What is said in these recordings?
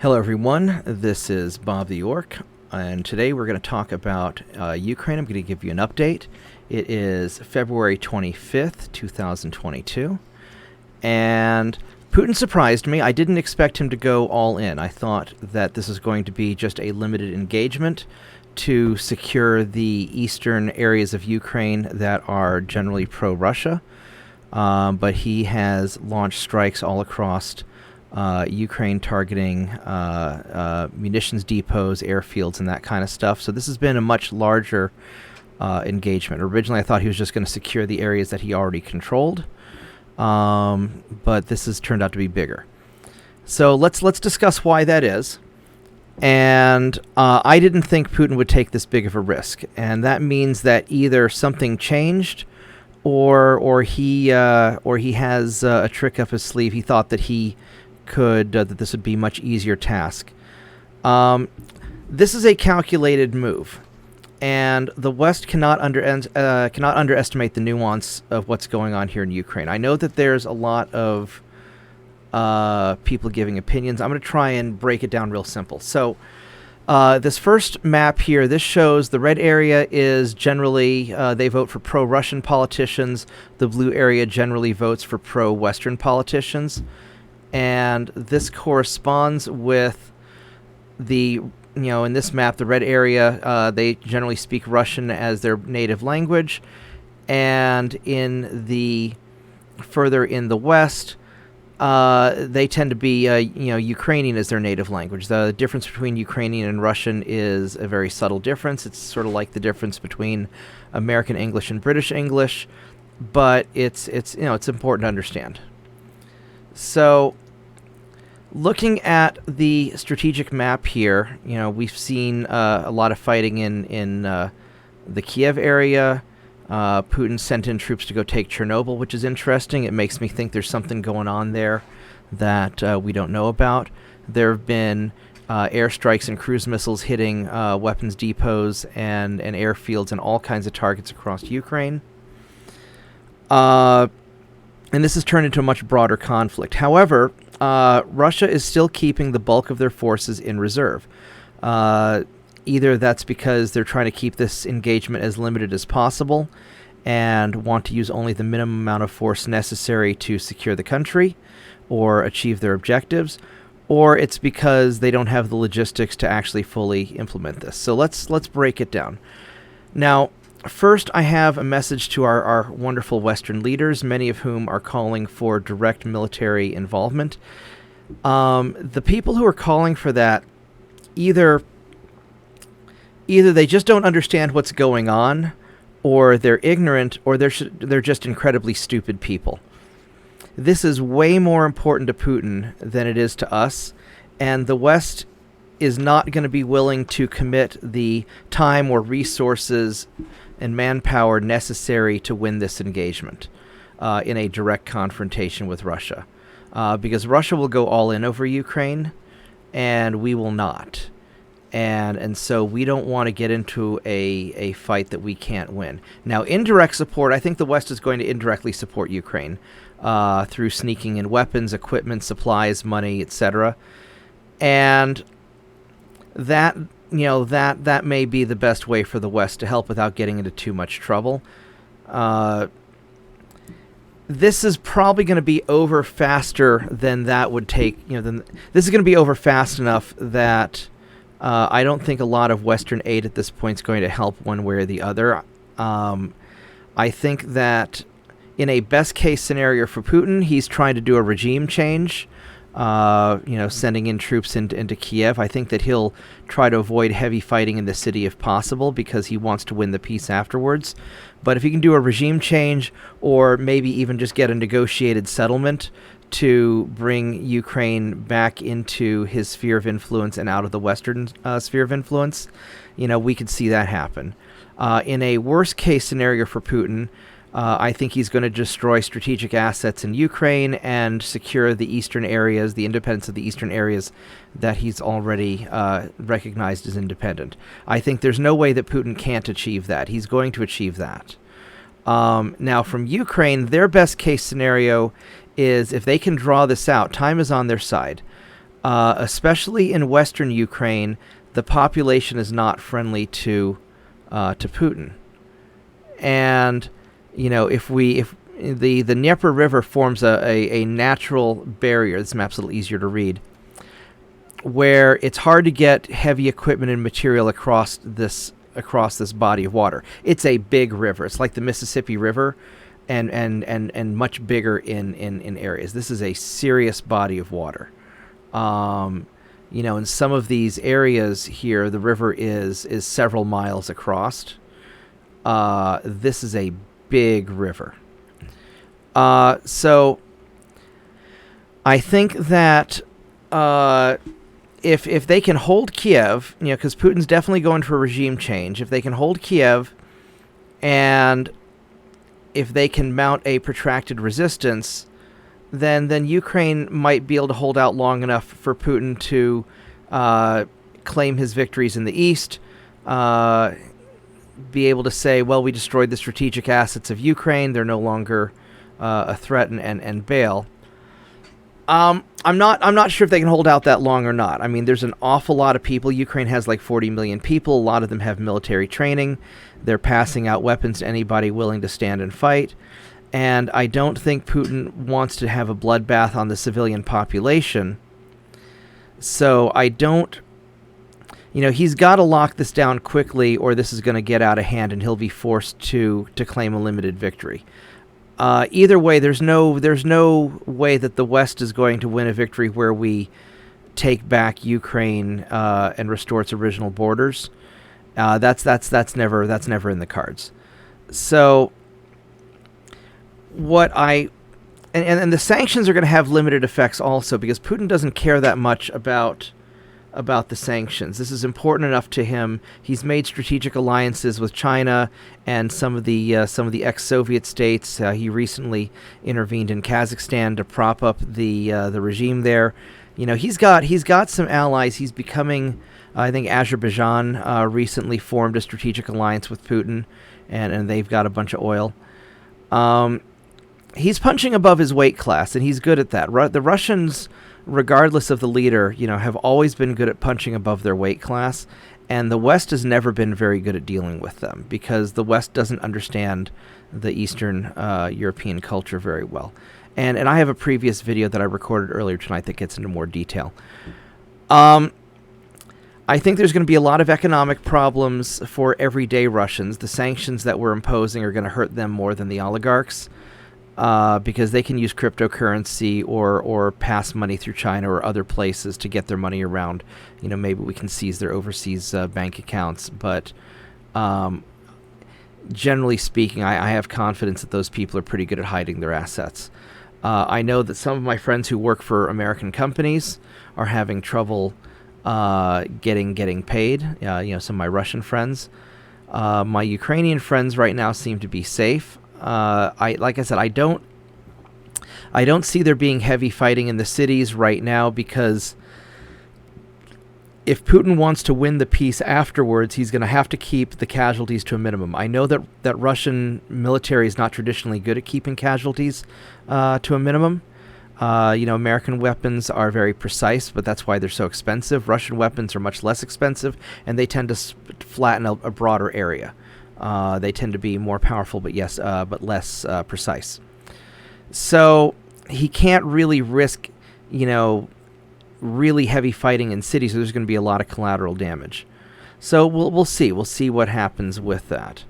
Hello everyone, this is Bobtheorc, and today we're going to talk about Ukraine. I'm going to give you an update. It is February 25th, 2022, and Putin surprised me. I didn't expect him to go all in. I thought that this is going to be just a limited engagement to secure the eastern areas of Ukraine that are generally pro-Russia, but he has launched strikes all across Ukraine, targeting munitions depots, airfields, and that kind of stuff. So this has been a much larger engagement. Originally, I thought he was just going to secure the areas that he already controlled, but this has turned out to be bigger. So let's discuss why that is. And I didn't think Putin would take this big of a risk, and that means that either something changed, or he has a trick up his sleeve. He thought that he could that this would be a much easier task. This is a calculated move, and the West cannot underestimate the nuance of what's going on here in Ukraine. I know that there's a lot of people giving opinions. I'm going to try and break it down real simple. So this first map here, this shows the red area is generally, they vote for pro-Russian politicians. The blue area generally votes for pro-Western politicians. And this corresponds with the, in this map, the red area, they generally speak Russian as their native language. And in the, further in the West, they tend to be, Ukrainian as their native language. The difference between Ukrainian and Russian is a very subtle difference. It's sort of like the difference between American English and British English, but it's important to understand. So, looking at the strategic map here, we've seen a lot of fighting in the Kiev area. Putin sent in troops to go take Chernobyl, which is interesting. It makes me think there's something going on there that we don't know about. There have been airstrikes and cruise missiles hitting weapons depots and airfields and all kinds of targets across Ukraine. And this has turned into a much broader conflict. However, Russia is still keeping the bulk of their forces in reserve. Either that's because they're trying to keep this engagement as limited as possible and want to use only the minimum amount of force necessary to secure the country or achieve their objectives, or it's because they don't have the logistics to actually fully implement this. So let's break it down. Now, first, I have a message to our wonderful Western leaders, many of whom are calling for direct military involvement. The people who are calling for that, either they just don't understand what's going on, or they're ignorant, or they're just incredibly stupid people. This is way more important to Putin than it is to us, and the West is not going to be willing to commit the time or resources and manpower necessary to win this engagement in a direct confrontation with Russia. Because Russia will go all in over Ukraine, and we will not. And so we don't want to get into a fight that we can't win. Now, indirect support, I think the West is going to indirectly support Ukraine through sneaking in weapons, equipment, supplies, money, etc. And that may be the best way for the West to help without getting into too much trouble. This is probably going to be over faster than that would take. This is going to be over fast enough that I don't think a lot of Western aid at this point is going to help one way or the other. I think that in a best case scenario for Putin, he's trying to do a regime change. Sending in troops into Kiev. I think that he'll try to avoid heavy fighting in the city if possible because he wants to win the peace afterwards. But if he can do a regime change or maybe even just get a negotiated settlement to bring Ukraine back into his sphere of influence and out of the Western sphere of influence, we could see that happen. In a worst case scenario for Putin, I think he's going to destroy strategic assets in Ukraine and secure the eastern areas, the independence of the eastern areas that he's already recognized as independent. I think there's no way that Putin can't achieve that. He's going to achieve that. Now, from Ukraine, their best case scenario is if they can draw this out, time is on their side. especially in western Ukraine, the population is not friendly to Putin. And if the Dnieper River forms a natural barrier, this map's a little easier to read, where it's hard to get heavy equipment and material across this body of water. It's a big river. It's like the Mississippi River, and much bigger in areas. This is a serious body of water. In some of these areas here, the river is several miles across. This is a big river. So I think that if they can hold Kiev, because Putin's definitely going for a regime change, if they can hold Kiev, and if they can mount a protracted resistance, then Ukraine might be able to hold out long enough for Putin to claim his victories in the east, be able to say, well, we destroyed the strategic assets of Ukraine, they're no longer a threat, and bail. I'm not sure if they can hold out that long or not. I mean, there's an awful lot of people. Ukraine has like 40 million people. A lot of them have military training. They're passing out weapons to anybody willing to stand and fight. And I don't think Putin wants to have a bloodbath on the civilian population. So I don't... he's got to lock this down quickly, or this is going to get out of hand and he'll be forced to claim a limited victory. Either way, there's no way that the West is going to win a victory where we take back Ukraine and restore its original borders. That's never in the cards. So and the sanctions are going to have limited effects also, because Putin doesn't care that much about the sanctions. This is important enough to him. He's made strategic alliances with China and some of the ex-Soviet states. He recently intervened in Kazakhstan to prop up the regime there. He's got some allies. He's becoming, I think Azerbaijan recently formed a strategic alliance with Putin, and they've got a bunch of oil. He's punching above his weight class, and he's good at that. The Russians, regardless of the leader, have always been good at punching above their weight class, and the West has never been very good at dealing with them, because the West doesn't understand the Eastern European culture very well. And I have a previous video that I recorded earlier tonight that gets into more detail. I think there's going to be a lot of economic problems for everyday Russians. The sanctions that we're imposing are going to hurt them more than the oligarchs. Because they can use cryptocurrency or pass money through China or other places to get their money around. Maybe we can seize their overseas bank accounts. But generally speaking, I have confidence that those people are pretty good at hiding their assets. I know that some of my friends who work for American companies are having trouble getting paid. Some of my Russian friends. My Ukrainian friends right now seem to be safe. Like I said, I don't see there being heavy fighting in the cities right now, because if Putin wants to win the peace afterwards, he's going to have to keep the casualties to a minimum. I know that Russian military is not traditionally good at keeping casualties to a minimum. American weapons are very precise, but that's why they're so expensive. Russian weapons are much less expensive, and they tend to flatten a broader area. They tend to be more powerful, but less precise. So he can't really risk, really heavy fighting in cities. So there's going to be a lot of collateral damage. So we'll see. We'll see what happens with that.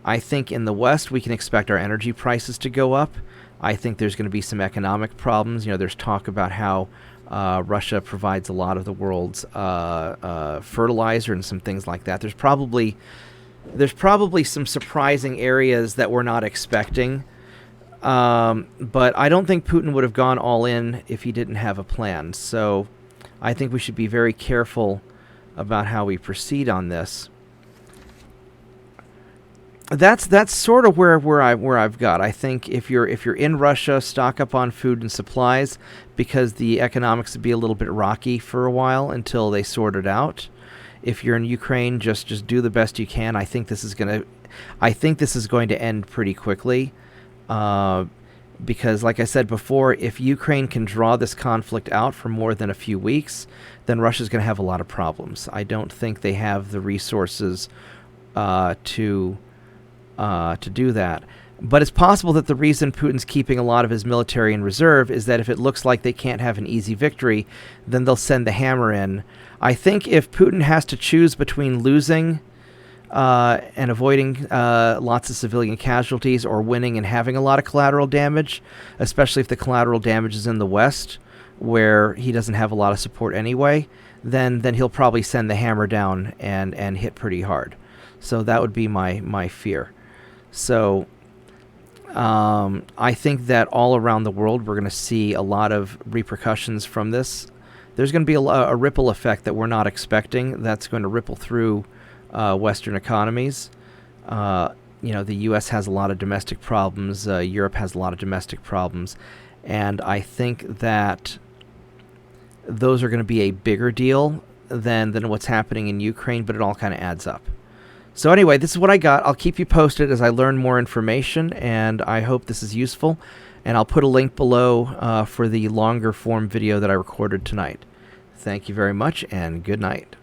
I think in the West we can expect our energy prices to go up. I think there's going to be some economic problems. There's talk about how Russia provides a lot of the world's fertilizer and some things like that. There's probably some surprising areas that we're not expecting. But I don't think Putin would have gone all in if he didn't have a plan. So I think we should be very careful about how we proceed on this. That's sort of where I've got. I think if you're in Russia, stock up on food and supplies, because the economics would be a little bit rocky for a while until they sort it out. If you're in Ukraine, just do the best you can. I think this is going to end pretty quickly. Because, like I said before, if Ukraine can draw this conflict out for more than a few weeks, then Russia's going to have a lot of problems. I don't think they have the resources to do that. But it's possible that the reason Putin's keeping a lot of his military in reserve is that if it looks like they can't have an easy victory, then they'll send the hammer in. I think if Putin has to choose between losing and avoiding lots of civilian casualties, or winning and having a lot of collateral damage, especially if the collateral damage is in the West, where he doesn't have a lot of support anyway, then he'll probably send the hammer down and hit pretty hard. So that would be my fear. So I think that all around the world we're going to see a lot of repercussions from this. There's going to be a ripple effect that we're not expecting that's going to ripple through Western economies. The U.S. has a lot of domestic problems. Europe has a lot of domestic problems. And I think that those are going to be a bigger deal than what's happening in Ukraine, but it all kind of adds up. So anyway, this is what I got. I'll keep you posted as I learn more information, and I hope this is useful. And I'll put a link below for the longer form video that I recorded tonight. Thank you very much, and good night.